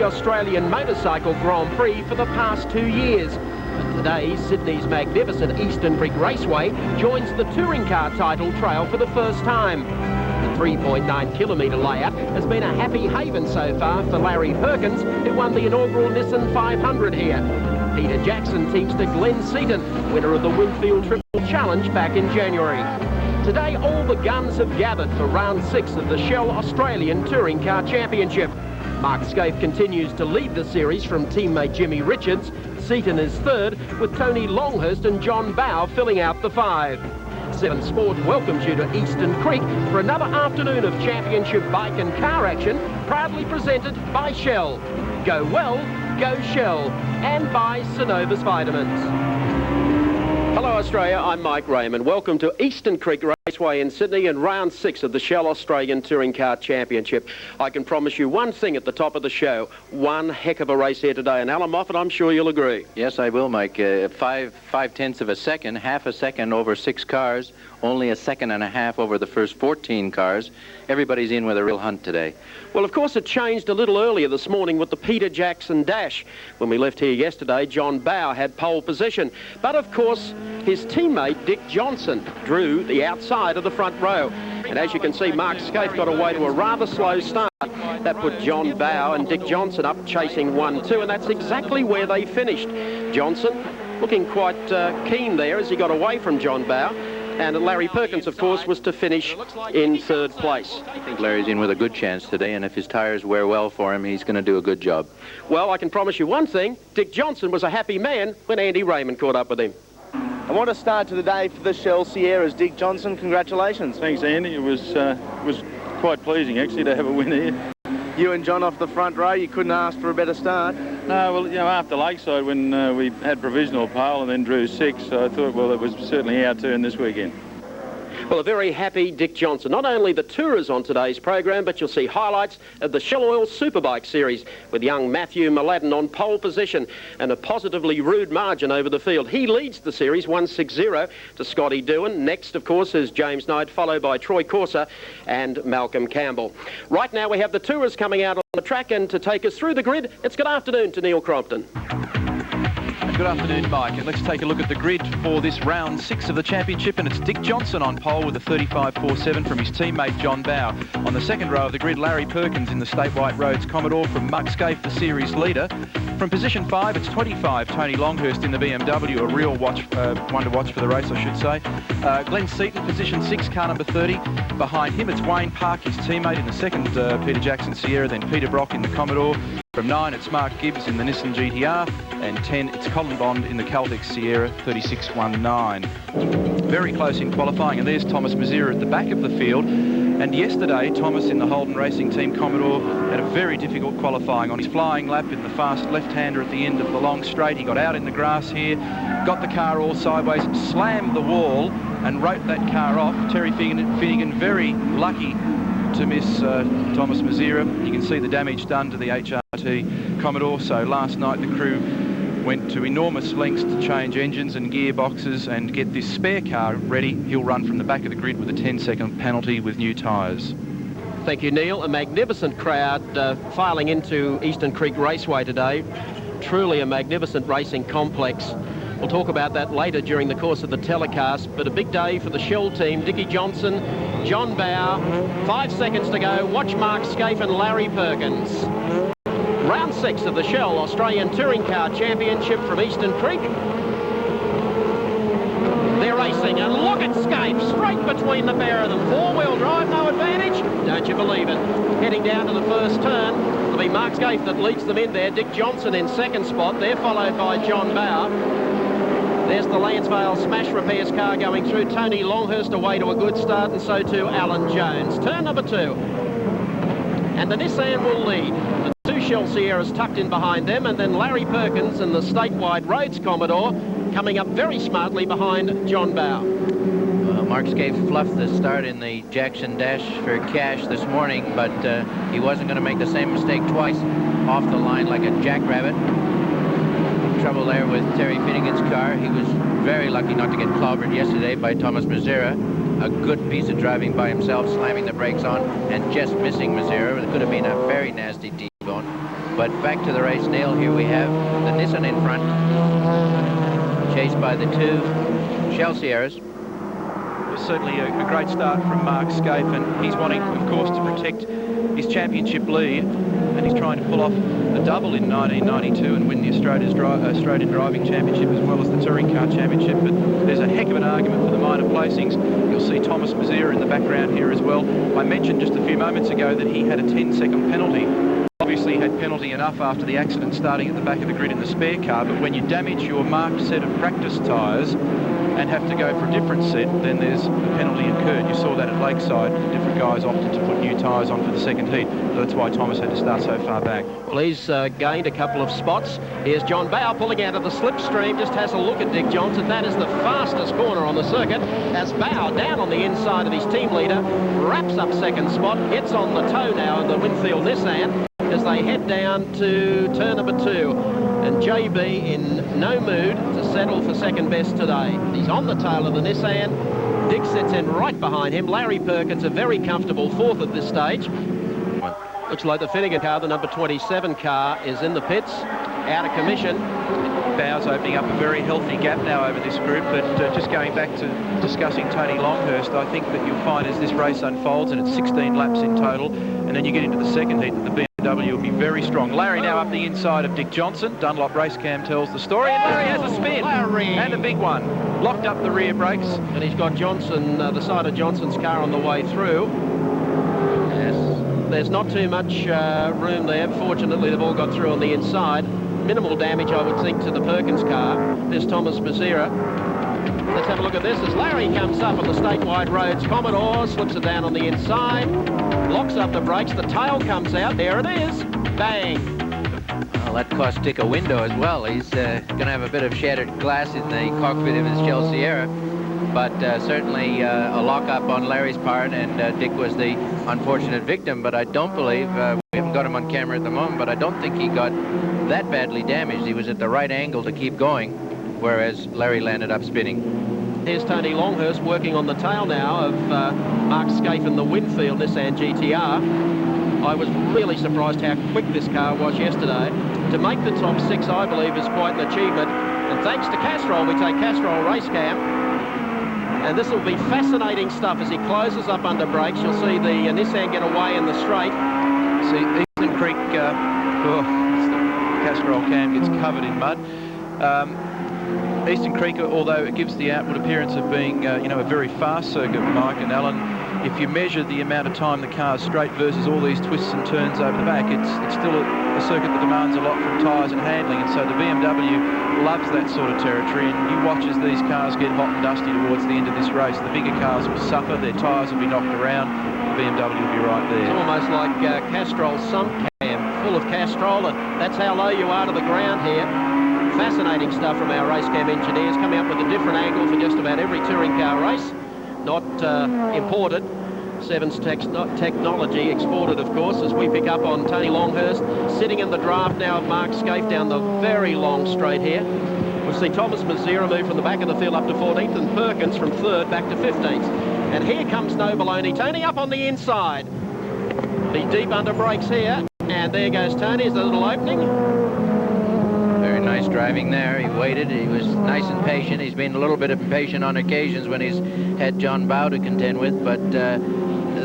the Australian Motorcycle Grand Prix for the past 2 years. But today, Sydney's magnificent Eastern Creek Raceway joins the touring car title trail for the first time. The 3.9 kilometre layout has been a happy haven so far for Larry Perkins, who won the inaugural Nissan 500 here. Peter Jackson teamster Glenn Seaton, winner of the Winfield Triple Challenge back in January. Today, all the guns have gathered for round 6 of the Shell Australian Touring Car Championship. Mark Scaife continues to lead the series from teammate Jimmy Richards. Seaton is third, with Tony Longhurst and John Bowe filling out the 5. 7 Sport welcomes you to Eastern Creek for another afternoon of championship bike and car action, proudly presented by Shell. Go well, go Shell, and by Synovus Vitamins. Hello Australia, I'm Mike Raymond. Welcome to Eastern Creek Raceway in Sydney and round 6 of the Shell Australian Touring Car Championship. I can promise you one thing at the top of the show, one heck of a race here today. And Alan Moffat, I'm sure you'll agree. Yes, I will, Mike. 5/10 of a second, half a second over 6 cars, only a second and a half over the first 14 cars. Everybody's in with a real hunt today. Well, of course, it changed a little earlier this morning with the Peter Jackson Dash. When we left here yesterday, John Bowe had pole position. But, of course, his teammate, Dick Johnson, drew the outside of the front row. And as you can see, Mark Scaife got away to a rather slow start. That put John Bowe and Dick Johnson up chasing 1-2, and that's exactly where they finished. Johnson looking quite keen there as he got away from John Bowe. And Larry Perkins, of course, was to finish in 3rd place. I think Larry's in with a good chance today, and if his tires wear well for him, he's going to do a good job. Well, I can promise you one thing. Dick Johnson was a happy man when Andy Raymond caught up with him. And what a start to the day for the Shell Sierras. Dick Johnson, congratulations. Thanks, Andy. It was quite pleasing, actually, to have a win here. You and John off the front row, you couldn't ask for a better start. No, well, you know, after Lakeside, when we had provisional pole and then drew 6, so I thought, well, it was certainly our turn this weekend. Well, a very happy Dick Johnson. Not only the tourers on today's program, but you'll see highlights of the Shell Oil Superbike series with young Matthew Mladen on pole position and a positively rude margin over the field. He leads the series 160 to Scotty Doohan. Next, of course, is James Knight, followed by Troy Corser and Malcolm Campbell. Right now, we have the tourers coming out on the track, and to take us through the grid, it's good afternoon to Neil Crompton. Good afternoon, Mike, and let's take a look at the grid for this round 6 of the championship, and it's Dick Johnson on pole with a 35.47 from his teammate John Bowe. On the second row of the grid, Larry Perkins in the State White Roads Commodore from Mark Scaife, the series leader. From position 5, it's 25, Tony Longhurst in the BMW, a real one to watch for the race, I should say. Glenn Seaton, position 6, car number 30. Behind him, it's Wayne Park, his teammate in the second Peter Jackson Sierra, then Peter Brock in the Commodore. From 9, it's Mark Gibbs in the Nissan GTR, and 10, it's Colin Bond in the Caltex Sierra 3619. Very close in qualifying, and there's Thomas Mazira at the back of the field. And yesterday, Thomas in the Holden Racing Team Commodore had a very difficult qualifying on his flying lap in the fast left-hander at the end of the long straight. He got out in the grass here, got the car all sideways, slammed the wall, and wrote that car off. Terry Finnegan very lucky to miss Thomas Mazira. You can see the damage done to the HRT Commodore. So last night the crew went to enormous lengths to change engines and gearboxes and get this spare car ready. He'll run from the back of the grid with a 10-second penalty with new tyres. Thank you, Neil. A magnificent crowd filing into Eastern Creek Raceway today. Truly a magnificent racing complex. We'll talk about that later during the course of the telecast, but a big day for the Shell team. Dickie Johnson, John Bowe, 5 seconds to go. Watch Mark Scaife and Larry Perkins. Round 6 of the Shell Australian Touring Car Championship from Eastern Creek. They're racing, and look at Scaife, straight between the pair of them. 4-wheel drive, no advantage? Don't you believe it? Heading down to the first turn. It'll be Mark Scaife that leads them in there. Dick Johnson in second spot. They're followed by John Bowe. There's the Lansvale Smash Repairs car going through. Tony Longhurst away to a good start, and so too Alan Jones. Turn number 2. And the Nissan will lead. The 2 Shell Sierras tucked in behind them, and then Larry Perkins and the Statewide Roads Commodore coming up very smartly behind John Bowe. Mark Scaife fluffed the start in the Jackson Dash for cash this morning, but he wasn't going to make the same mistake twice off the line like a jackrabbit. Trouble there with Terry Finnegan's car. He was very lucky not to get clobbered yesterday by Thomas Mazira. A good piece of driving by himself, slamming the brakes on and just missing Mazira. It could have been a very nasty T-bone. But back to the race, Neil. Here we have the Nissan in front, chased by the two Shell Sierras. Certainly a great start from Mark Scaife, and he's wanting, of course, to protect his championship lead, and he's trying to pull off a double in 1992 and win the Australian Driving Championship as well as the Touring Car Championship. But there's a heck of an argument for the minor placings. You'll see Thomas Mazira in the background here as well. I mentioned just a few moments ago that he had a 10-second penalty. Obviously had penalty enough after the accident starting at the back of the grid in the spare car, but when you damage your marked set of practice tyres and have to go for a different set, then there's a penalty incurred. You saw that at Lakeside. Different guys opted to put new tyres on for the second heat. That's why Thomas had to start so far back. Well, he's gained a couple of spots. Here's John Bowe pulling out of the slipstream. Just has a look at Dick Johnson. That is the fastest corner on the circuit. As Bowe, down on the inside of his team leader, wraps up second spot, gets on the toe now of the Winfield Nissan as they head down to turn number 2. And JB in no mood to settle for second best today. He's on the tail of the Nissan. Dick sits in right behind him. Larry Perkins, a very comfortable fourth at this stage. Looks like the Finnegan car, the number 27 car, is in the pits, out of commission. Bowe's opening up a very healthy gap now over this group, but just going back to discussing Tony Longhurst, I think that you'll find as this race unfolds, and it's 16 laps in total, and then you get into the second heat, that the BMW will be very strong. Larry now up the inside of Dick Johnson. Dunlop Race Cam tells the story, and Larry has a spin. Larry! And a big one. Locked up the rear brakes. And he's got Johnson, the side of Johnson's car on the way through. Yes. There's not too much room there. Fortunately, they've all got through on the inside. Minimal damage, I would think, to the Perkins car. There's Thomas Mazira. Let's have a look at this as Larry comes up on the statewide roads. Commodore slips it down on the inside, locks up the brakes, the tail comes out, there it is, bang. Well, that cost Dick a window as well. He's going to have a bit of shattered glass in the cockpit of his Shell Sierra, but certainly a lock-up on Larry's part, and Dick was the unfortunate victim, but I don't believe, we haven't got him on camera at the moment, but I don't think he got that badly damaged. He was at the right angle to keep going, whereas Larry landed up spinning. Here's Tony Longhurst working on the tail now of Mark Scaife in the Winfield Nissan GTR. I was really surprised how quick this car was yesterday. To make the top 6, I believe, is quite an achievement. And thanks to Castrol, we take Castrol Race Cam. And this will be fascinating stuff as he closes up under brakes. You'll see the Nissan get away in the straight. See, Eastern Creek, Castrol cam gets covered in mud. Eastern Creek, although it gives the outward appearance of being, you know, a very fast circuit, Mike and Alan, if you measure the amount of time the car's straight versus all these twists and turns over the back, it's still a circuit that demands a lot from tyres and handling, and so the BMW loves that sort of territory, and you watch as these cars get hot and dusty towards the end of this race. The bigger cars will suffer, their tyres will be knocked around, the BMW will be right there. It's almost like Castrol sump cam, full of Castrol, and that's how low you are to the ground here. Fascinating stuff from our race cam engineers, coming up with a different angle for just about every touring car race. Not imported. Sevens technology exported, of course, as we pick up on Tony Longhurst sitting in the draft now of Mark Scaife down the very long straight here. We'll see Thomas Mazira move from the back of the field up to 14th and Perkins from 3rd back to 15th. And here comes No Baloney. Tony up on the inside. Be deep under brakes here. And there goes Tony. Is the little opening. Very nice driving there. He waited. He was nice and patient. He's been a little bit impatient on occasions when he's had John Bowe to contend with, but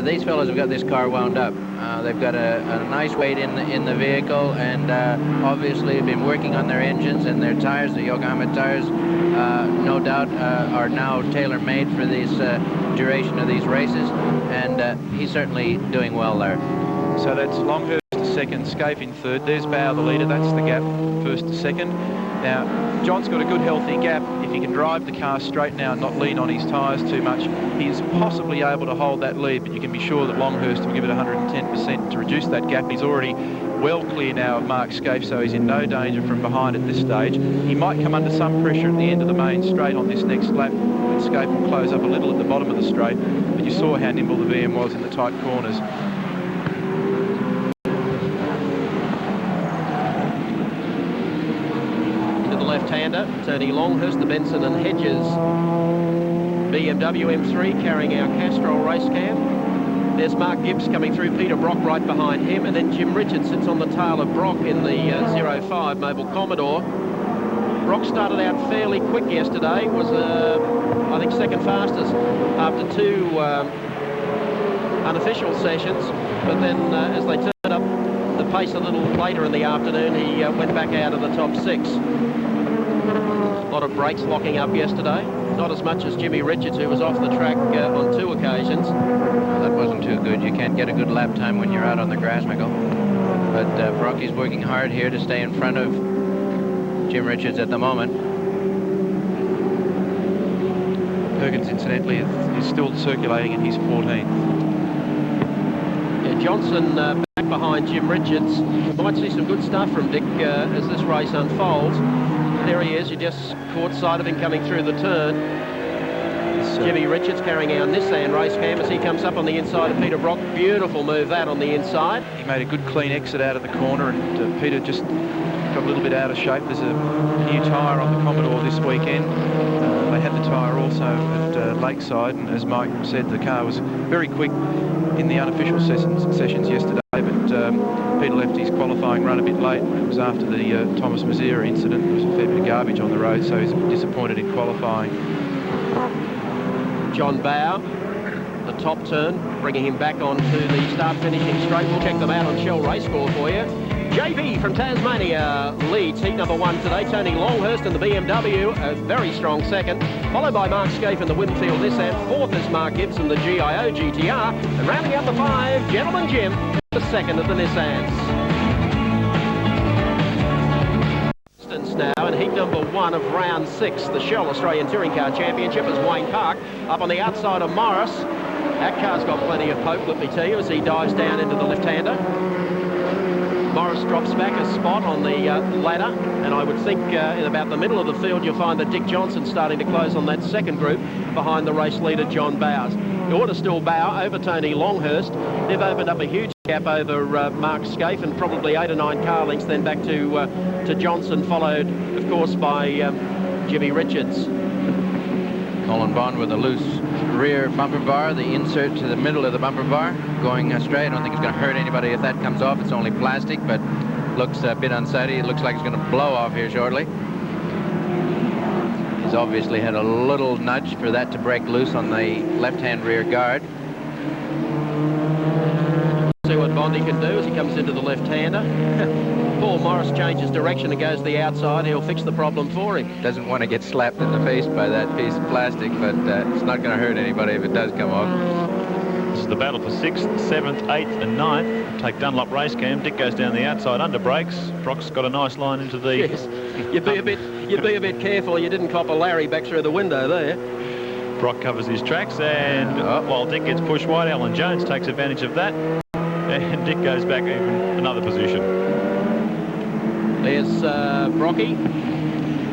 these fellows have got this car wound up. They've got a nice weight in the vehicle, and obviously have been working on their engines and their tires. The Yokohama tires, no doubt, are now tailor-made for this duration of these races, and he's certainly doing well there. So that's Longhurst second, Scaife in 3rd. There's Bowe, the leader. That's the gap, 1st to 2nd. Now, John's got a good, healthy gap. If he can drive the car straight now and not lean on his tyres too much, he's possibly able to hold that lead, but you can be sure that Longhurst will give it 110% to reduce that gap. He's already well clear now of Mark Scaife, so he's in no danger from behind at this stage. He might come under some pressure at the end of the main straight on this next lap, when Scaife will close up a little at the bottom of the straight, but you saw how nimble the VM was in the tight corners. Left-hander, Tony Longhurst, the Benson and Hedges BMW M3 carrying our Castrol race cam. There's Mark Gibbs coming through, Peter Brock right behind him, and then Jim Richards sits on the tail of Brock in the 05 Mobile Commodore. Brock started out fairly quick yesterday, was I think second fastest after 2 unofficial sessions, but then as they turned up the pace a little later in the afternoon, he went back out of the top 6. A lot of brakes locking up yesterday, not as much as Jimmy Richards, who was off the track on 2 occasions. That wasn't too good. You can't get a good lap time when you're out on the grass, Michael. But Brocky's working hard here to stay in front of Jim Richards at the moment. Perkins, incidentally, is still circulating in his 14th. Yeah, Johnson back behind Jim Richards. Might see some good stuff from Dick as this race unfolds. There he is. You just caught sight of him coming through the turn. Jimmy Richards carrying our Nissan race cam as he comes up on the inside of Peter Brock. Beautiful move that on the inside. He made a good clean exit out of the corner, and Peter just got a little bit out of shape. There's a new tyre on the Commodore this weekend. They had the tyre also at Lakeside, and as Mike said, the car was very quick in the unofficial sessions yesterday, but Peter left his qualifying run a bit late. It was after the Thomas Mazera incident. There was a fair bit of garbage on the road, so he's disappointed in qualifying. John Bow, the top turn, bringing him back onto the start-finishing straight. We'll check them out on Shell Racecore for you. JB from Tasmania leads heat number 1 today. Tony Longhurst in the BMW, a very strong second, followed by Mark Scaife in the Winfield Nissan. 4th is Mark Gibbs in the GIO GTR, and rounding out the 5, Gentleman Jim, the 2nd of the Nissans. Now in heat number 1 of round 6, the Shell Australian Touring Car Championship, is Wayne Park up on the outside of Morris. That car's got plenty of poke, let me tell you, as he dives down into the left-hander. Morris drops back a spot on the ladder, and I would think in about the middle of the field you'll find that Dick Johnson's starting to close on that second group behind the race leader John Bowers. You ought to still bow over Tony Longhurst. They've opened up a huge gap over Mark Scaife, and probably 8 or 9 car lengths then back to Johnson, followed of course by Jimmy Richards. Colin Bond with a loose rear bumper bar, the insert to the middle of the bumper bar going astray. I don't think it's going to hurt anybody if that comes off. It's only plastic, but looks a bit unsightly. It looks like it's going to blow off here shortly. He's obviously had a little nudge for that to break loose on the left-hand rear guard. See what Bondy can do as he comes into the left-hander. Paul Morris changes direction and goes to the outside. He'll fix the problem for him. Doesn't want to get slapped in the face by that piece of plastic, but it's not going to hurt anybody if it does come off. This is the battle for 6th, 7th, 8th and 9th. Take Dunlop race cam. Dick goes down the outside under brakes. Brock's got a nice line into the... Yes. You'd be a bit careful you didn't cop a Larry back through the window there. Brock covers his tracks, and while Dick gets pushed wide, Alan Jones takes advantage of that, and Dick goes back even another position. There's Brocky,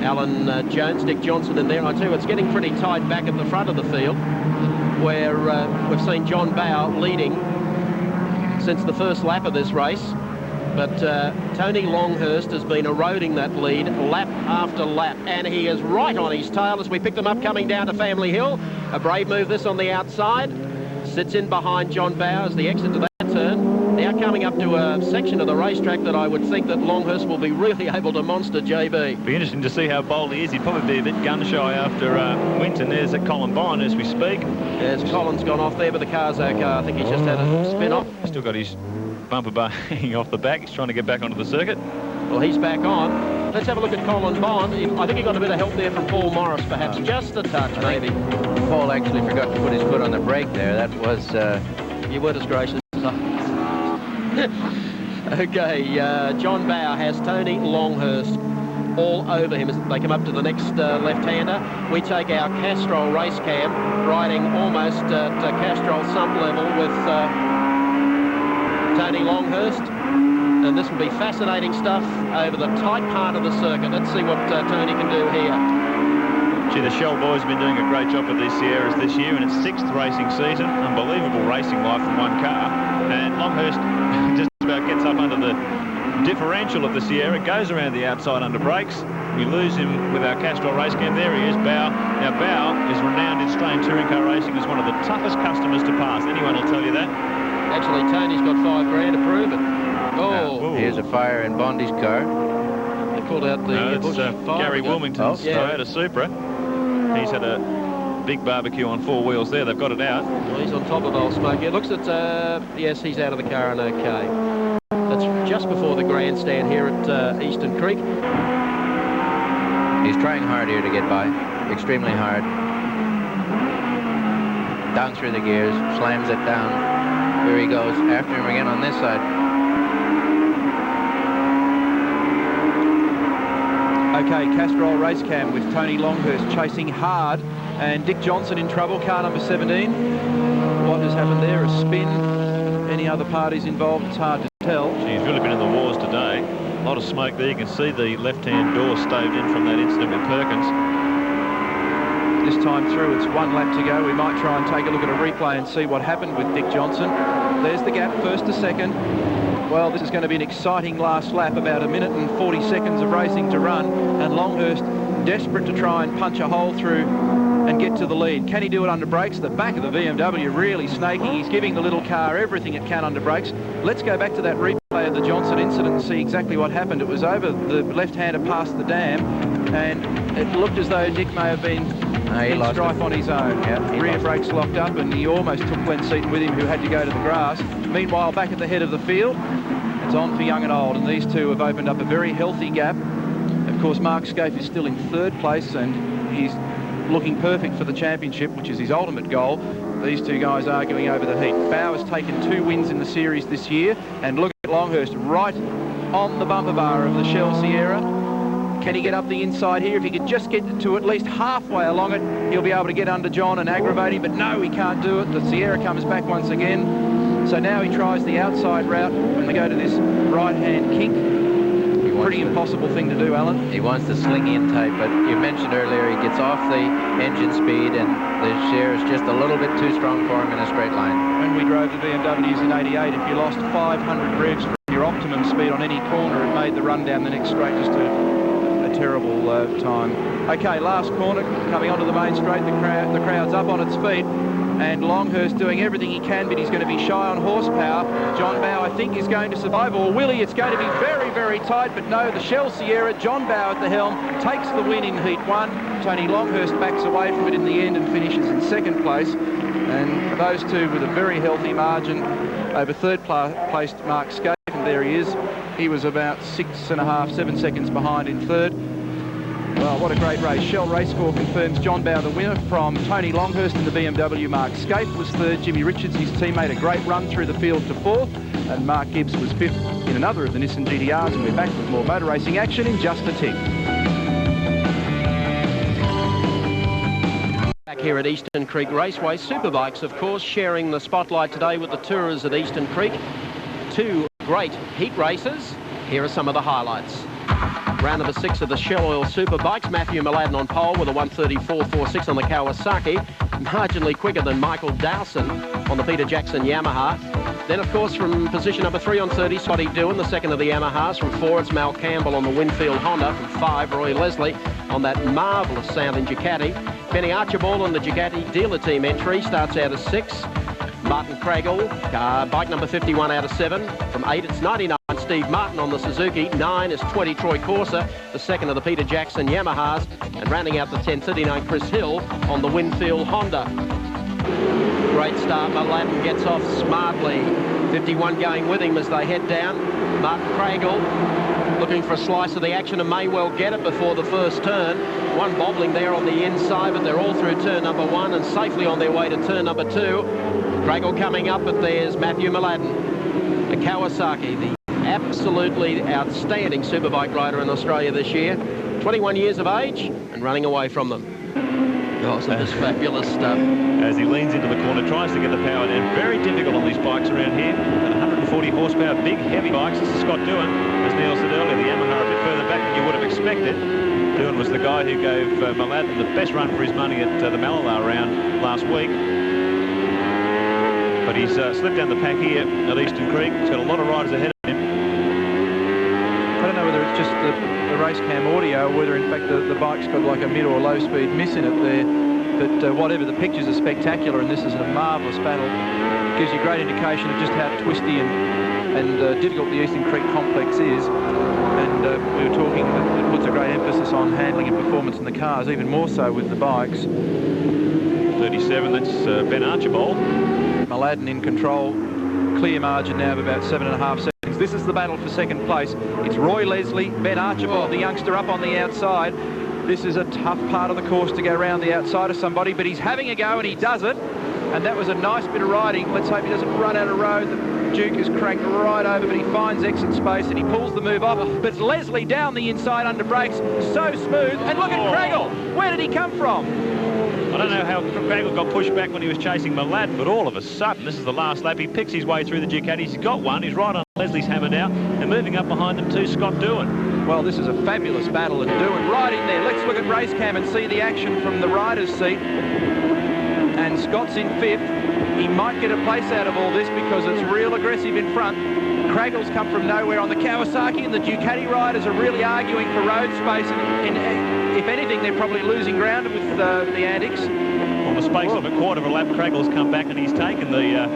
Alan Jones, Dick Johnson in there. I tell you, it's getting pretty tight back at the front of the field, where we've seen John Bow leading since the first lap of this race. But Tony Longhurst has been eroding that lead lap after lap, and he is right on his tail as we pick them up coming down to Family Hill. A brave move this on the outside. Sits in behind John Bow as the exit to that turn. Now coming up to a section of the racetrack that I would think that Longhurst will be really able to monster JB. Be interesting to see how bold he is. He'd probably be a bit gun-shy after Winton. There's a Colin Bond as we speak. As Colin's gone off there, but the car's okay. I think he's just had a spin off. Still got his bumper bar hanging off the back. He's trying to get back onto the circuit. Well, he's back on. Let's have a look at Colin Bond. I think he got a bit of help there from Paul Morris, perhaps. Just a touch, maybe. Paul actually forgot to put his foot on the brake there. That was... You were disgracious. Okay, John Bow has Tony Longhurst all over him as they come up to the next left-hander. We take our Castrol race cam, riding almost at Castrol sump level with Tony Longhurst. And this will be fascinating stuff over the tight part of the circuit. Let's see what Tony can do here. Gee, the Shell boys have been doing a great job with these Sierras this year in its 6th racing season. Unbelievable racing life from one car. And Longhurst just about gets up under the differential of the Sierra, goes around the outside under brakes. We lose him with our Castrol race cam. There he is, Bow. Now, Bow is renowned in Australian touring car racing Racing is one of the toughest customers to pass. Anyone will tell you that. Actually, Tony's got $5 grand to prove it. Oh, Here's a fire in Bondi's car. they pulled out the bush fire. Gary Wilmington's Toyota Supra. He's had a big barbecue on 4 wheels there. They've got it out. Well, he's on top of old Smokey. It looks at, yes, he's out of the car and okay. That's just before the grandstand here at Eastern Creek. He's trying hard here to get by. Extremely hard. Down through the gears. Slams it down. Here he goes. After him again on this side. Okay, Castrol race cam with Tony Longhurst chasing hard and Dick Johnson in trouble, car number 17. What has happened there? A spin? Any other parties involved? It's hard to tell. He's really been in the wars today. A lot of smoke there. You can see the left-hand door staved in from that incident with Perkins. This time through, it's 1 lap to go. We might try and take a look at a replay and see what happened with Dick Johnson. There's the gap, first to second. Well, this is going to be an exciting last lap, about 1 minute and 40 seconds of racing to run, and Longhurst desperate to try and punch a hole through and get to the lead. Can he do it under brakes? The back of the BMW really snaking. He's giving the little car everything it can under brakes. Let's go back to that replay of the Johnson incident and see exactly what happened. It was over the left-hander past the dam, and it looked as though Dick may have been in strife on his own. Rear brakes locked up, and he almost took Glenn Seaton with him, who had to go to the grass. Meanwhile, back at the head of the field, it's on for young and old, and these two have opened up a very healthy gap. Of course, Mark Scaife is still in 3rd place, and he's looking perfect for the championship, which is his ultimate goal. These two guys arguing over the heat. Bauer has taken 2 wins in the series this year, and look at Longhurst right on the bumper bar of the Shell Sierra. Can he get up the inside here? If he could just get to at least halfway along it, he'll be able to get under John and aggravate him, but no, he can't do it. The Sierra comes back once again. So now he tries the outside route when they go to this right-hand kink. Pretty impossible thing to do, Alan. He wants the slingy in tight, but you mentioned earlier he gets off the engine speed and the Sierra is just a little bit too strong for him in a straight line. When we drove the BMWs in '88, if you lost 500 revs from your optimum speed on any corner, it made the run down the next straight just a terrible time. Okay, last corner, coming onto the main straight, the crowd's up on its feet, and Longhurst doing everything he can, but he's going to be shy on horsepower. John Bowe, I think, is going to survive, or will he? It's going to be very, very tight, but no, the Shell Sierra, John Bowe at the helm, takes the win in Heat 1. Tony Longhurst backs away from it in the end and finishes in 2nd place, and those two with a very healthy margin over 3rd placed Mark Scaife, and there he is. He was about 6.5, 7 seconds behind in 3rd. Well, what a great race. Shell Racecore confirms John Bowe the winner from Tony Longhurst in the BMW. Mark Scaife was 3rd. Jimmy Richards, his teammate, a great run through the field to 4th. And Mark Gibbs was 5th in another of the Nissan GTRs. And we're back with more motor racing action in just a tick. Back here at Eastern Creek Raceway, Superbikes, of course, sharing the spotlight today with the tourers at Eastern Creek. 2 great heat races. Here are some of the highlights. Round number 6 of the Shell Oil Superbikes. Matthew Mladen on pole with a 1:34.46 on the Kawasaki. Marginally quicker than Michael Dowson on the Peter Jackson Yamaha. Then, of course, from position number 3 on 30, Scotty Doohan, the second of the Yamahas. From 4, it's Mal Campbell on the Winfield Honda. From 5, Roy Leslie on that marvellous sounding Ducati. Benny Archibald on the Ducati dealer team entry starts out as 6. Martin Craigle, bike number 51 out of 7. From 8, it's 99, Steve Martin on the Suzuki. 9 is 20, Troy Corser, the second of the Peter Jackson Yamahas. And rounding out the 10, 39, Chris Hill on the Winfield Honda. Great start, Mladen gets off smartly. 51 going with him as they head down. Martin Craigle looking for a slice of the action and may well get it before the first turn. One bobbling there on the inside, but they're all through turn number 1 and safely on their way to turn number 2. Craigle coming up, but there's Matthew Mladen. The Kawasaki, the absolutely outstanding superbike rider in Australia this year. 21 years of age and running away from them. Oh, so this fabulous stuff. As he leans into the corner, tries to get the power down. Very difficult on these bikes around here. At 140 horsepower, big, heavy bikes. This is Scott Doohan. As Neil said earlier, the Yamaha a bit further back than you would have expected. Doohan was the guy who gave Mladen the best run for his money at the Malala round last week. But he's slipped down the pack here at Eastern Creek. He's got a lot of riders ahead of him. I don't know whether it's just the race cam audio or whether in fact the bike's got like a mid or low speed miss in it there. But whatever, the pictures are spectacular, and this is a marvellous battle. It gives you great indication of just how twisty and difficult the Eastern Creek complex is. And we were talking that it puts a great emphasis on handling and performance in the cars, even more so with the bikes. 37, that's Ben Archibald. Mladen in control. Clear margin now of about 7.5 seconds. This is the battle for second place. It's Roy Leslie, Ben Archibald, the youngster, up on the outside. This is a tough part of the course to go around the outside of somebody, but he's having a go and he does it. And that was a nice bit of riding. Let's hope he doesn't run out of road. The Duke is cranked right over, but he finds exit space and he pulls the move off. But Leslie down the inside under brakes, so smooth. And look at Craggle. Where did he come from? I don't know how Craggle got pushed back when he was chasing Mladen, but all of a sudden, this is the last lap, he picks his way through the Ducatis. He's got one, he's right on Leslie's hammer now, and moving up behind them too, Scott Doohan. Well, this is a fabulous battle, and Doohan right in there. Let's look at race cam and see the action from the rider's seat. And Scott's in 5th. He might get a place out of all this because it's real aggressive in front. Craggle's come from nowhere on the Kawasaki, and the Ducati riders are really arguing for road space, and if anything, they're probably losing ground with the antics. On the space of a quarter of a lap, Craggle's come back and he's taken the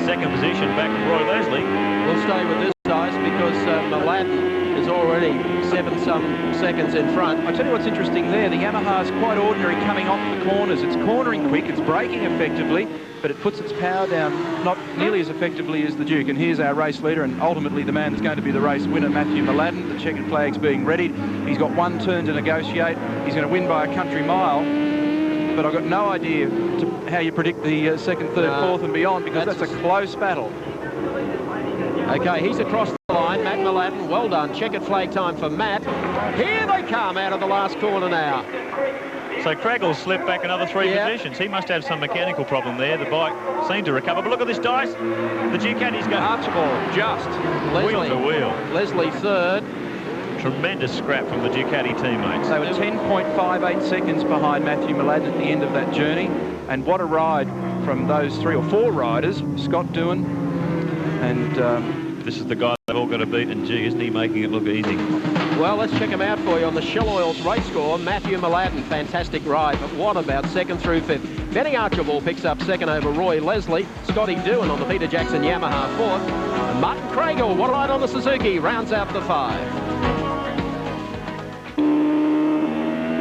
second position back from Roy Leslie. We'll stay with this, guys, because Mladen is already 7-some seconds in front. I tell you what's interesting there, the Yamaha's quite ordinary coming off the corners. It's cornering quick, it's braking effectively, but it puts its power down not nearly as effectively as the Duke. And here's our race leader, and ultimately the man that's going to be the race winner, Matthew Mladen. The checkered flag's being readied. He's got one turn to negotiate. He's going to win by a country mile. But I've got no idea how you predict the second, third, fourth and beyond, because that's a close battle. Okay, he's across the line, Matt Mladen. Well done. Checkered flag time for Matt. Here they come out of the last corner now. So Craggle slipped back another 3 positions. He must have some mechanical problem there. The bike seemed to recover. But look at this, Dice. The Ducati's go Archibald just wheel to wheel. Leslie third. Tremendous scrap from the Ducati teammates. They were 10.58 seconds behind Matthew Mladen at the end of that journey. And what a ride from those 3 or 4 riders. Scott Doohan and... this is the guy they've all got to beat, and gee, isn't he making it look easy? Well, let's check him out for you on the Shell Oils race score. Matthew Mladen, fantastic ride, but what about second through 5th? Benny Archibald picks up second over Roy Leslie. Scotty Doohan on the Peter Jackson Yamaha 4th. And Martin Craggle, what a ride on the Suzuki, rounds out the 5.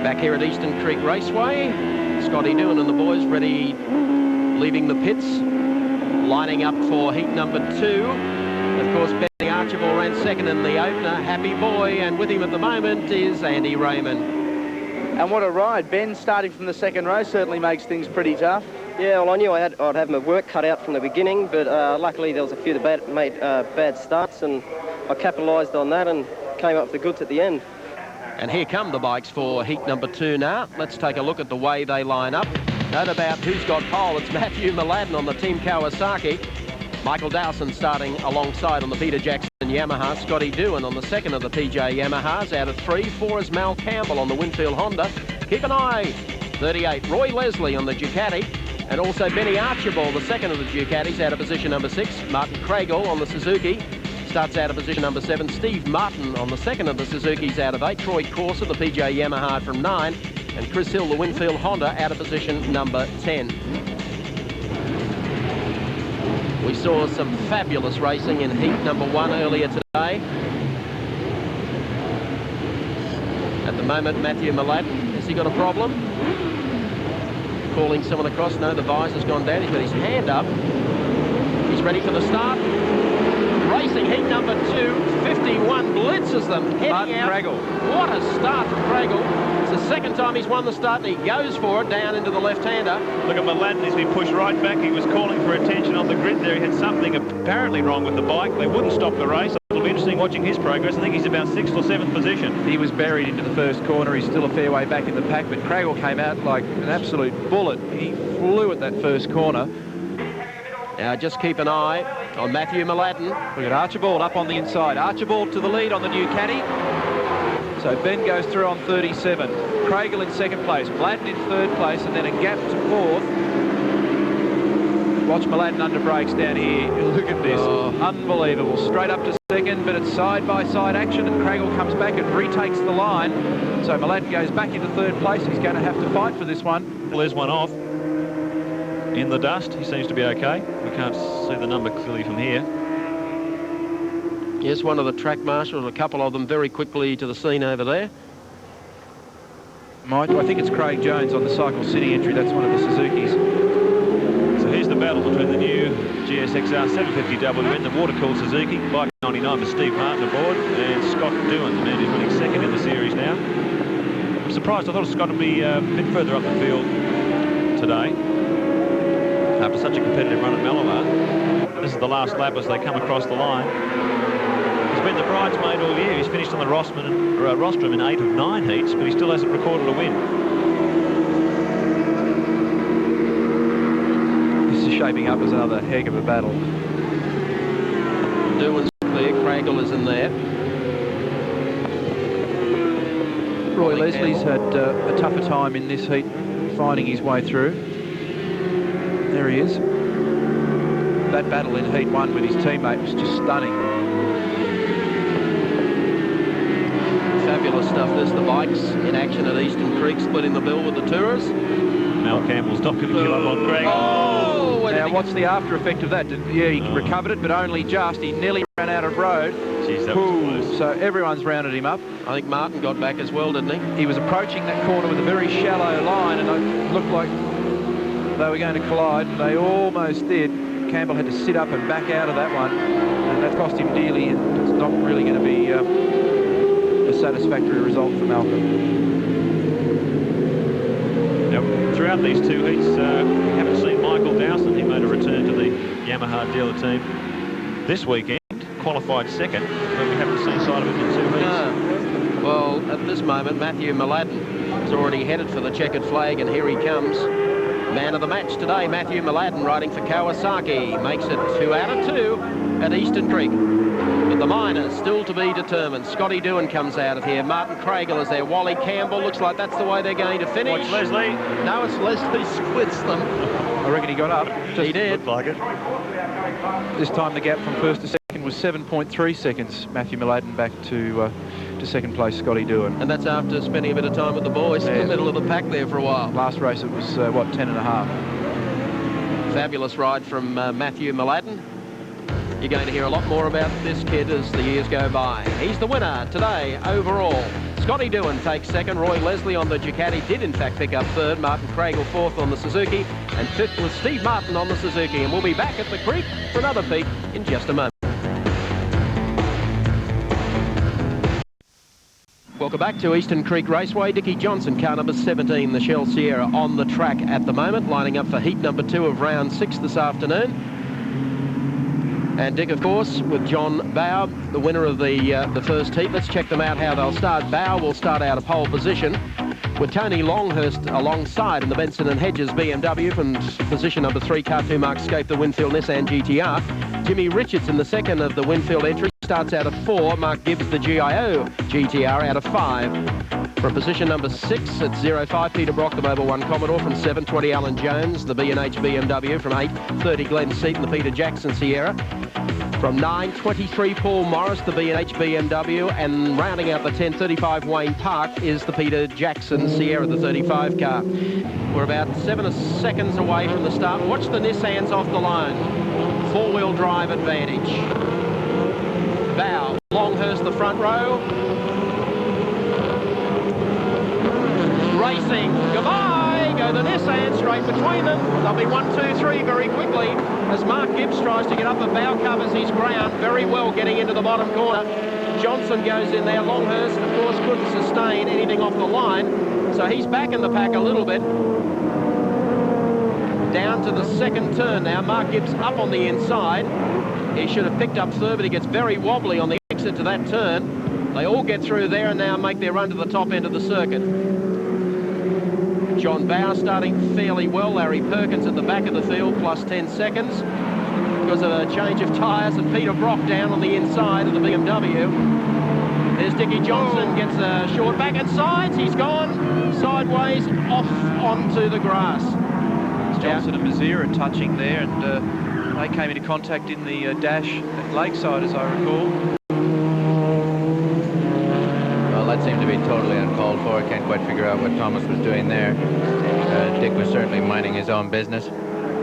Back here at Eastern Creek Raceway, Scotty Doohan and the boys ready, leaving the pits, lining up for heat number 2. Of course, Benny Archibald ran second in the opener, happy boy, and with him at the moment is Andy Raymond. And what a ride. Ben, starting from the second row, certainly makes things pretty tough. Yeah, well, I knew I'd have my work cut out from the beginning, but luckily there was a few that made bad starts, and I capitalised on that and came up with the goods at the end. And here come the bikes for heat number 2 now. Let's take a look at the way they line up. Note about who's got pole. It's Matthew Mladen on the Team Kawasaki. Michael Dowson starting alongside on the Peter Jackson Yamaha. Scotty Doohan on the second of the PJ Yamahas out of 3. 4 is Mal Campbell on the Winfield Honda. Keep an eye, 38, Roy Leslie on the Ducati. And also Benny Archibald, the second of the Ducatis, out of position number 6. Martin Craggle on the Suzuki starts out of position number 7. Steve Martin on the second of the Suzukis out of 8. Troy Corser, the PJ Yamaha from 9. And Chris Hill, the Winfield Honda, out of position number 10. We saw some fabulous racing in heat number 1 earlier today. At the moment, Matthew Mladen, has he got a problem? Calling someone across. No, the visor's gone down. He's got his hand up. He's ready for the start. Racing heat number 2, 51 blitzes them, heading Martin out. Craggle. What a start from Craggle. It's the second time he's won the start, and he goes for it down into the left-hander. Look at Mladen, he's been pushed right back. He was calling for attention on the grid there. He had something apparently wrong with the bike. They wouldn't stop the race. It'll be interesting watching his progress. I think he's about 6th or 7th position. He was buried into the first corner. He's still a fair way back in the pack, but Craggle came out like an absolute bullet. He flew at that first corner. Now just keep an eye on Matthew Mladen. Look at Archibald up on the inside. Archibald to the lead on the Ducati. So Ben goes through on 37. Craggle in second place. Mladen in third place, and then a gap to 4th. Watch Mladen under brakes down here. Look at this. Unbelievable. Straight up to second, but it's side-by-side action, and Craigle comes back and retakes the line. So Mladen goes back into third place. He's going to have to fight for this one. Well, there's one off. In the dust, he seems to be okay. We can't see the number clearly from here. Yes, one of the track marshals, a couple of them very quickly to the scene over there. Mike, I think it's Craig Jones on the Cycle City entry. That's one of the Suzukis. So here's the battle between the new GSXR 750W and the water-cooled Suzuki. Bike 99 with Steve Martin aboard, and Scott Doohan, the man who's running second in the series now. I'm surprised. I thought Scott would be a bit further up the field today after such a competitive run at Malabar. This is the last lap as they come across the line. He's been the bridesmaid all year. He's finished on the rostrum in 8 of 9 heats, but he still hasn't recorded a win. This is shaping up as another heck of a battle. Doohan's there, Craigle is in there. Roy Leslie's had a tougher time in this heat, finding his way through. There he is. That battle in heat 1 with his teammate was just stunning. Fabulous stuff. There's the bikes in action at Eastern Creek, splitting the bill with the tourers. Mel Campbell's not going to give up on Craig. Oh! Now, what's the after effect of that? He recovered it, but only just. He nearly ran out of road. Jeez, that was close. So everyone's rounded him up. I think Martin got back as well, didn't he? He was approaching that corner with a very shallow line, and it looked like they were going to collide. They almost did. Campbell had to sit up and back out of that one, and that cost him dearly, and it's not really going to be a satisfactory result for Malcolm. Now, throughout these two heats, we haven't seen Michael Dowson. He made a return to the Yamaha dealer team this weekend, qualified second, but we haven't seen sight of him in 2 heats. No. Well, at this moment, Matthew Mladen is already headed for the checkered flag, and here he comes. Man of the match today, Matthew Mladen, riding for Kawasaki. Makes it 2 out of 2 at Eastern Creek. But the minors still to be determined. Scotty Doohan comes out of here. Martin Craigle is there. Wally Campbell, looks like that's the way they're going to finish. Watch Leslie. No, it's Leslie splits them. I reckon he got up. He did. Looked like it. This time the gap from first to second was 7.3 seconds. Matthew Mladen back to second place, Scotty Doohan. And that's after spending a bit of time with the boys in the middle of the pack there for a while. Last race it was, 10.5. Fabulous ride from Matthew Mladen. You're going to hear a lot more about this kid as the years go by. He's the winner today overall. Scotty Doohan takes second. Roy Leslie on the Ducati did in fact pick up third. Martin Craigle fourth on the Suzuki. And fifth was Steve Martin on the Suzuki. And we'll be back at the creek for another peek in just a moment. Welcome back to Eastern Creek Raceway. Dickie Johnson, car number 17, the Shell Sierra, on the track at the moment, lining up for heat number 2 of round 6 this afternoon. And Dick, of course, with John Bowe, the winner of the first heat. Let's check them out how they'll start. Bowe will start out of pole position with Tony Longhurst alongside in the Benson & Hedges BMW from position number 3, car 2 Mark Scape, the Winfield Nissan GTR. Jimmy Richardson, the second of the Winfield entry, starts out of 4. Mark Gibbs, the GIO GTR, out of 5. From position number 6 at 05, Peter Brock, the Mobil 1 Commodore. From 7:20, Alan Jones, the B&H BMW. From 8:30, Glenn Seaton, the Peter Jackson Sierra. From 9:23, Paul Morris, the B&H BMW. And rounding out the 10:35, Wayne Park, is the Peter Jackson Sierra, the 35 car. We're about 7 seconds away from the start. Watch the Nissans off the line. 4-wheel drive advantage. Bowe, Longhurst, the front row. Racing, goodbye, go the Nissan straight between them. They'll be 1, 2, 3 very quickly as Mark Gibbs tries to get up, but Bowe covers his ground very well getting into the bottom corner. Johnson goes in there. Longhurst, of course, couldn't sustain anything off the line, so he's back in the pack a little bit. Down to the second turn now. Mark Gibbs up on the inside. He should have picked up third, but he gets very wobbly on the exit to that turn. They all get through there and now make their run to the top end of the circuit. John Bowe starting fairly well. Larry Perkins at the back of the field, plus 10 seconds because of a change of tyres, and Peter Brock down on the inside of the BMW. There's Dickie Johnson, gets a short back and sides. He's gone sideways off onto the grass. Johnson and Mazir are touching there, and they came into contact in the dash at Lakeside, as I recall. Well, that seemed to be totally uncalled for. I can't quite figure out what Thomas was doing there. Dick was certainly minding his own business.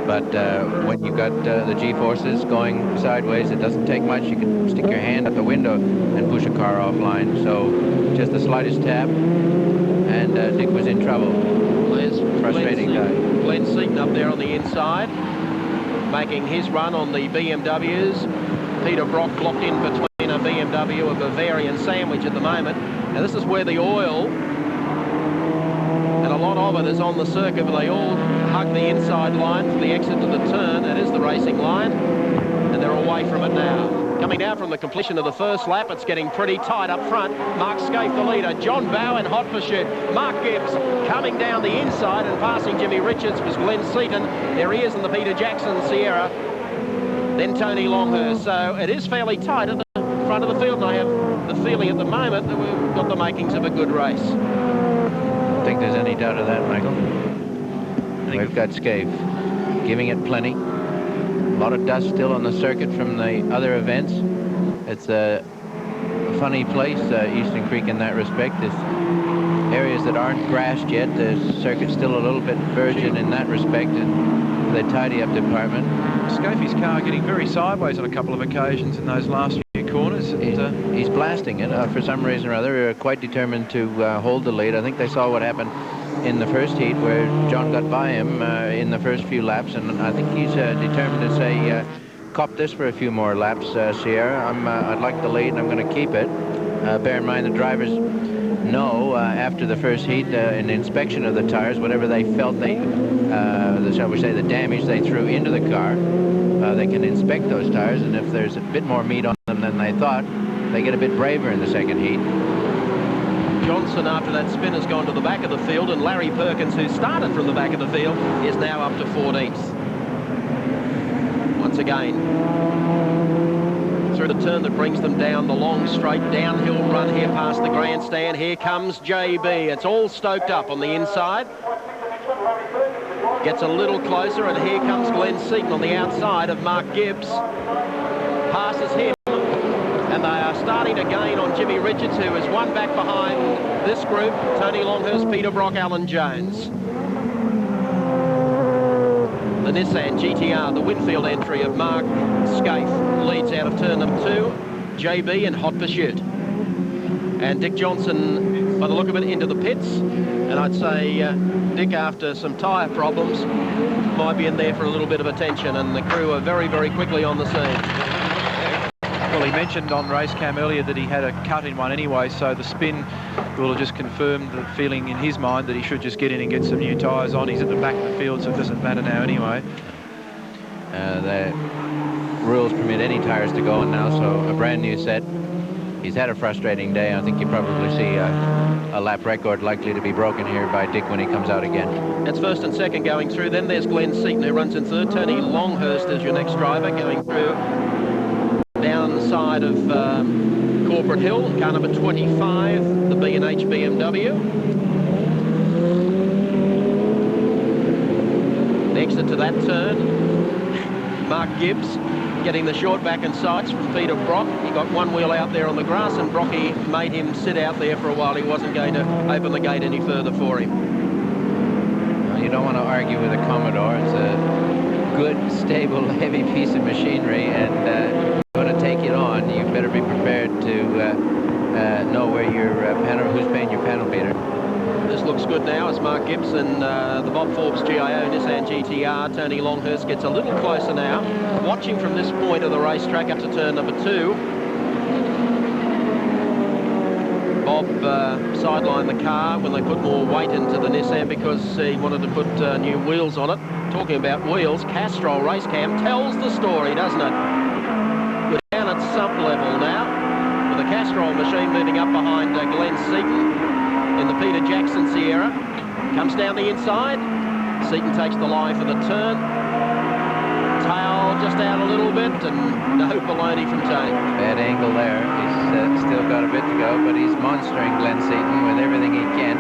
But when you've got the G-forces going sideways, it doesn't take much. You can stick your hand out the window and push a car offline. So just the slightest tap, and Dick was in trouble. Frustrating guy. Glenn Seaton up there on the inside, making his run on the BMWs. Peter Brock locked in between a BMW, a Bavarian sandwich at the moment. Now this is where the oil, and a lot of it is on the circuit, but they all hug the inside line for the exit to the turn. That is the racing line, and they're away from it now. Coming down from the completion of the first lap, it's getting pretty tight up front. Mark Scaife the leader, John Bowe in hot pursuit. Mark Gibbs coming down the inside and passing Jimmy Richards was Glenn Seaton. There he is in the Peter Jackson Sierra. Then Tony Longhurst. So it is fairly tight at the front of the field, and I have the feeling at the moment that we've got the makings of a good race. I don't think there's any doubt of that, Michael. We've got Scaife giving it plenty. A lot of dust still on the circuit from the other events. It's a funny place, Eastern Creek, in that respect. There's areas that aren't grassed yet. The circuit's still a little bit virgin in that respect, and the tidy-up department. Scaife's car getting very sideways on a couple of occasions in those last few corners. He's blasting it. For some reason or other, they're quite determined to hold the lead. I think they saw what happened in the first heat where John got by him in the first few laps, and I think he's determined to say, cop this for a few more laps, Sierra. I'd like the lead and I'm going to keep it. Bear in mind the drivers know after the first heat, an inspection of the tires, whatever they felt shall we say, the damage they threw into the car, they can inspect those tires, and if there's a bit more meat on them than they thought, they get a bit braver in the second heat. Johnson, after that spin, has gone to the back of the field, and Larry Perkins, who started from the back of the field, is now up to 14th. Once again, through the turn that brings them down the long straight downhill run here past the grandstand. Here comes JB. It's all stoked up on the inside. Gets a little closer, and here comes Glenn Seaton on the outside of Mark Gibbs. Passes him. And they are starting to gain on Jimmy Richards, who is one back behind this group: Tony Longhurst, Peter Brock, Alan Jones. The Nissan GTR, the Winfield entry of Mark Scaife, leads out of turn number 2. JB in hot pursuit. And Dick Johnson, by the look of it, into the pits. And I'd say Dick, after some tyre problems, might be in there for a little bit of attention. And the crew are very, very quickly on the scene. Well, he mentioned on race cam earlier that he had a cut in one anyway, so the spin will have just confirmed the feeling in his mind that he should just get in and get some new tyres on. He's at the back of the field, so it doesn't matter now anyway. The rules permit any tyres to go on now, so a brand new set. He's had a frustrating day. I think you probably see a lap record likely to be broken here by Dick when he comes out again. That's first and second going through. Then there's Glenn Seaton, who runs in third. Tony Longhurst is your next driver going through. Downside of Corporate Hill, car number 25, the B&H BMW. The exit to that turn. Mark Gibbs getting the short back and sights from Peter Brock. He got one wheel out there on the grass, and Brocky made him sit out there for a while. He wasn't going to open the gate any further for him. Well, you don't want to argue with a Commodore. It's a good, stable, heavy piece of machinery, and going to take it on, you better be prepared to know where your who's paying your panel beater. This looks good now as Mark Gibbs and the Bob Forbes GIO Nissan GTR. Tony Longhurst gets a little closer now, watching from this point of the racetrack up to turn number 2. Bob sidelined the car when they put more weight into the Nissan because he wanted to put new wheels on it. Talking about wheels, Castrol race cam tells the story, doesn't it? We're down at sub level now, with the Castrol machine moving up behind Glenn Seaton in the Peter Jackson Sierra. Comes down the inside. Seaton takes the line for the turn. Tail just out a little bit, and no baloney from Tony. Bad angle there. He's still got a bit to go, but he's monstering Glenn Seaton with everything he can.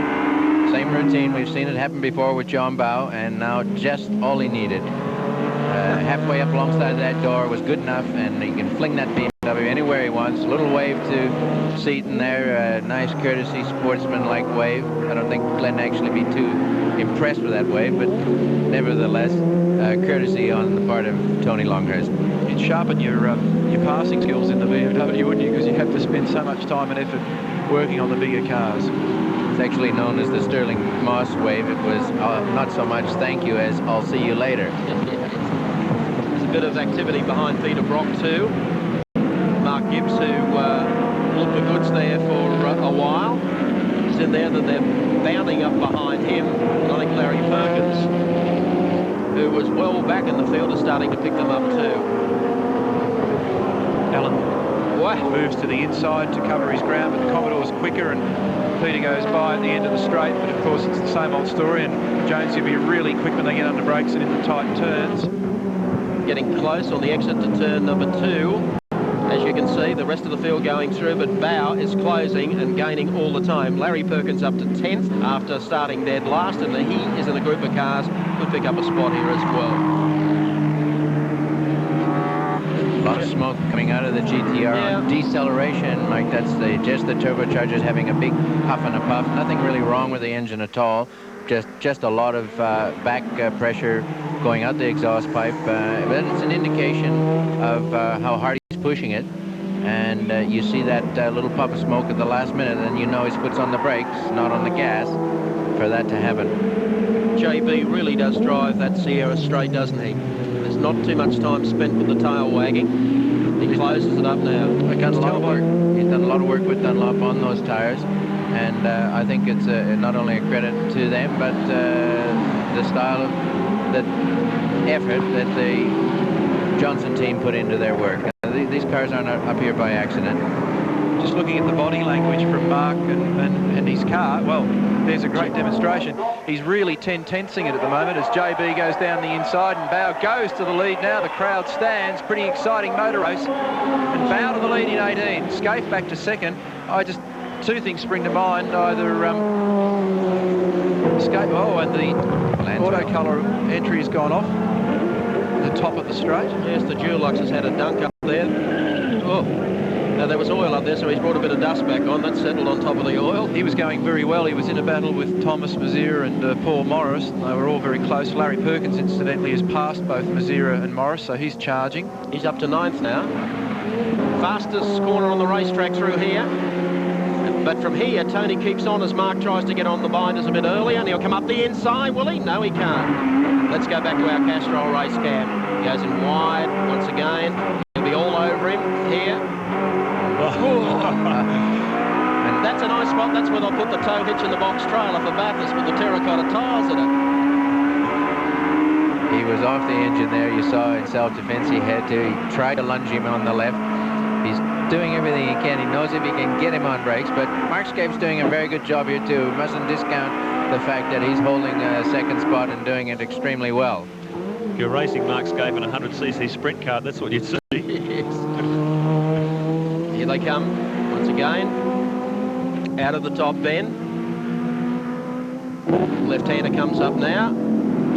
Same routine. We've seen it happen before with John Bowe, and now just all he needed. Halfway up alongside that door was good enough, and he can fling that BMW anywhere he wants. A little wave to Seaton there, nice courtesy, sportsman-like wave. I don't think Glenn actually be too impressed with that wave, but nevertheless, courtesy on the part of Tony Longhurst. You'd sharpen your passing skills in the BMW, wouldn't you? Because you have to spend so much time and effort working on the bigger cars. It's actually known as the Sterling Moss wave. It was not so much thank you as I'll see you later. There's a bit of activity behind Peter Brock too. Mark Gibbs, who looked the goods there for a while, is in there. That they're bounding up behind him. And I think Larry Perkins, who was well back in the field, is starting to pick them up too. Alan moves to the inside to cover his ground, but the Commodore's quicker, and Peter goes by at the end of the straight. But of course, it's the same old story, and Jones will be really quick when they get under brakes and in the tight turns. Getting close on the exit to turn number 2. As you can see, the rest of the field going through, but Bowe is closing and gaining all the time. Larry Perkins up to 10th after starting dead last, and he is in a group of cars could pick up a spot here as well. A lot of smoke coming out of the GTR on deceleration, Mike. That's just the turbochargers having a big huff and a puff. Nothing really wrong with the engine at all. Just a lot of back pressure going out the exhaust pipe. But it's an indication of how hard he's pushing it. And you see that little puff of smoke at the last minute, and you know his foot's on the brakes, not on the gas, for that to happen. JB really does drive that Sierra straight, doesn't he? There's not too much time spent with the tail wagging. He closes it up now. He's done a lot of work. He's done a lot of work with Dunlop on those tires, and I think it's not only a credit to them, but the style of the effort that the Johnson team put into their work. These cars aren't up here by accident. Just looking at the body language from Mark and his car, well, there's a great demonstration. He's really 10-10thing it at the moment as JB goes down the inside, and Bowe goes to the lead now. The crowd stands. Pretty exciting motor race. And Bowe to the lead in 18. Scaife back to second. Two things spring to mind. Either Scaife, and the auto colour entry has gone off the top of the straight. Yes, the Dulux has had a dunk up there. Oh. Now, there was oil up there, so he's brought a bit of dust back on. That settled on top of the oil. He was going very well. He was in a battle with Thomas Mazira and Paul Morris. They were all very close. Larry Perkins, incidentally, has passed both Mazira and Morris, so he's charging. He's up to 9th now. Fastest corner on the racetrack through here. But from here, Tony keeps on as Mark tries to get on the binders a bit earlier, and he'll come up the inside, will he? No, he can't. Let's go back to our Castrol race cam. He goes in wide once again. He'll be all over him here. And that's a nice spot. That's where they'll put the tow hitch in the box trailer for Bathurst with the terracotta tiles in it. He was off the engine there. You saw in self-defense he had to. He tried to lunge him on the left. He's doing everything he can. He knows if he can get him on brakes, but Mark Scaife's doing a very good job here too. Mustn't discount the fact that he's holding a second spot and doing it extremely well. If you're racing Mark Scaife in a 100cc sprint car, that's what you'd see. Yes. Here they come once again out of the top bend. Left-hander comes up now.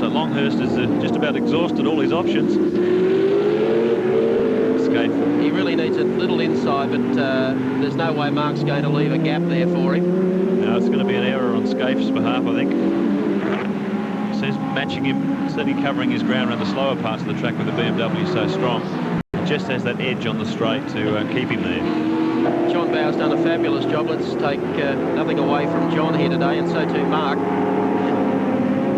So Longhurst has just about exhausted all his options. Scaife. He really needs a little inside, but there's no way Mark's going to leave a gap there for him. No, it's going to be an error on Scaife's behalf, I think. Says matching him, certainly covering his ground around the slower parts of the track with the BMW so strong. It just has that edge on the straight to keep him there. John Bowe's done a fabulous job. Let's take nothing away from John here today, and so too Mark.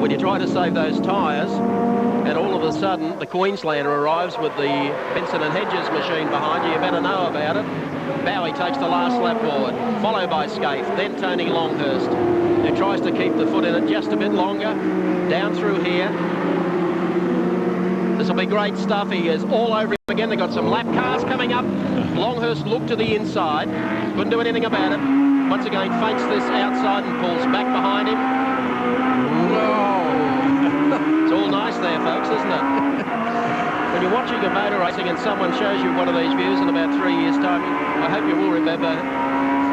When you try to save those tyres, and all of a sudden the Queenslander arrives with the Benson and Hedges machine behind you, you better know about it. Bowie takes the last lap forward, followed by Scaife, then Tony Longhurst, who tries to keep the foot in it just a bit longer. Down through here. This will be great stuff. He is all over him again. They've got some lap cars coming up. Longhurst looked to the inside, couldn't do anything about it. Once again, feints this outside and pulls back behind him. Whoa! It's all nice there, folks, isn't it? When you're watching a motor racing and someone shows you one of these views in about 3 years' time, I hope you will remember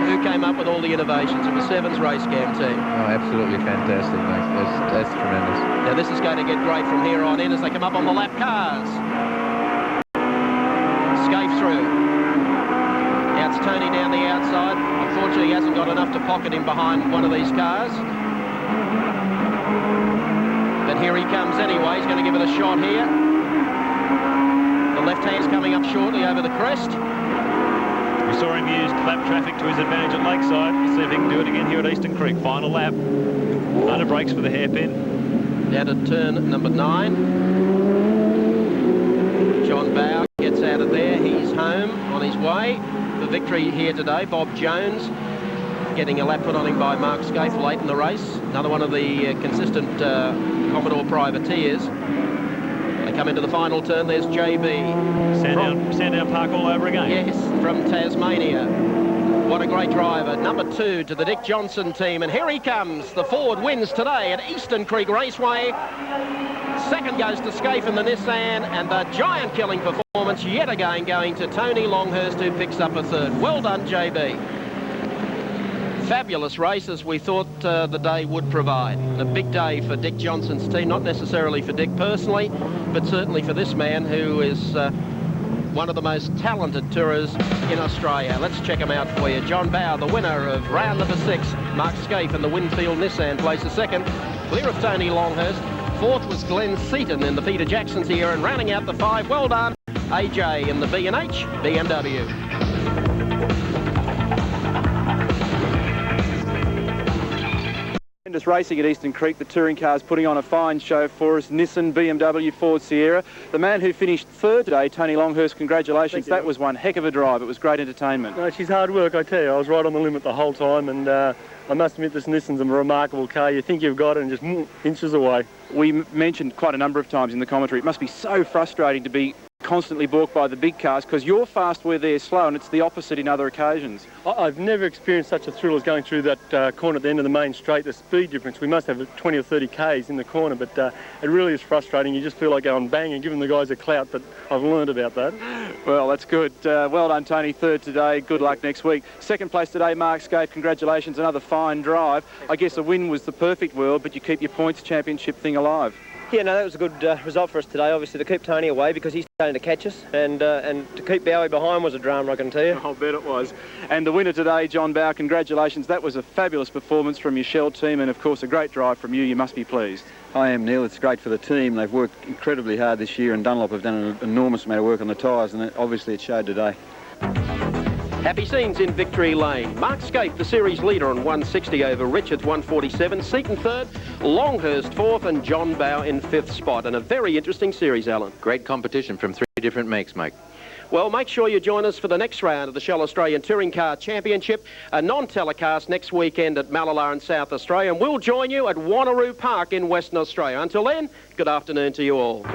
Who came up with all the innovations? It was Seven's race cam team. Oh, absolutely fantastic, mate. That's tremendous. Now this is going to get great from here on in as they come up on the lap cars. Scaife through. Now it's Tony down the outside. Unfortunately, he hasn't got enough to pocket him behind one of these cars. But here he comes anyway. He's going to give it a shot here. The left hand's coming up shortly over the crest. We saw him use lap traffic to his advantage at Lakeside. Let's see if he can do it again here at Eastern Creek. Final lap. Under brakes for the hairpin. Down to turn number 9. John Bow gets out of there. He's home on his way. The victory here today. Bob Jones getting a lap put on him by Mark Scaife late in the race. Another one of the consistent Commodore privateers. They come into the final turn. There's JB. Sandown Park all over again. Yes, from Tasmania. What a great driver. Number 2 to the Dick Johnson team. And here he comes. The Ford wins today at Eastern Creek Raceway. Second goes to Scaife in the Nissan. And the giant-killing performance yet again going to Tony Longhurst, who picks up a third. Well done, JB. Fabulous race, as we thought the day would provide. A big day for Dick Johnson's team, not necessarily for Dick personally, but certainly for this man who is one of the most talented tourers in Australia. Let's check him out for you. John Bow, the winner of round number 6. Mark Scaife in the Winfield Nissan places second. Clear of Tony Longhurst. Fourth was Glenn Seaton in the Peter Jackson's here, and rounding out the 5, well done, AJ in the B&H BMW. Tremendous racing at Eastern Creek. The touring cars putting on a fine show for us. Nissan, BMW, Ford Sierra. The man who finished third today, Tony Longhurst, congratulations. That was one heck of a drive. It was great entertainment. No, she's hard work, I tell you. I was right on the limit the whole time, and I must admit this Nissan's a remarkable car. You think you've got it and just inches away. We mentioned quite a number of times in the commentary, it must be so frustrating to be constantly balked by the big cars, because you're fast where they're slow, and it's the opposite in other occasions. I've never experienced such a thrill as going through that corner at the end of the main straight. The speed difference, we must have 20 or 30 Ks in the corner, but it really is frustrating. You just feel like going bang and giving the guys a clout, but I've learned about that. Well, that's good. Well done, Tony. Third today. Good luck next week. Second place today, Mark Scaife. Congratulations. Another fine drive. I guess a win was the perfect world, but you keep your points championship thing alive. Yeah, no, that was a good result for us today, obviously, to keep Tony away because he's starting to catch us, and to keep Bowie behind was a drama, I can tell you. I'll bet it was. And the winner today, John Bow, congratulations. That was a fabulous performance from your Shell team, and of course a great drive from you. You must be pleased. I am, Neil. It's great for the team. They've worked incredibly hard this year, and Dunlop have done an enormous amount of work on the tyres, and obviously it showed today. Happy scenes in Victory Lane. Mark Scaife, the series leader on 160 over Richards 147. Seaton third, Longhurst fourth, and John Bow in fifth spot. And a very interesting series, Alan. Great competition from 3 different makes, Mike. Well, make sure you join us for the next round of the Shell Australian Touring Car Championship, a non-telecast next weekend at Mallala in South Australia, and we'll join you at Wanneroo Park in Western Australia. Until then, good afternoon to you all.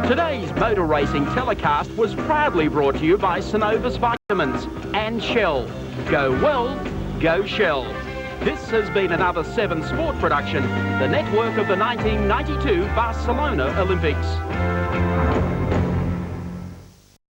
Today's motor racing telecast was proudly brought to you by Synovus Vitamins and Shell. Go well, go Shell. This has been another 7 Sport production, the network of the 1992 Barcelona Olympics.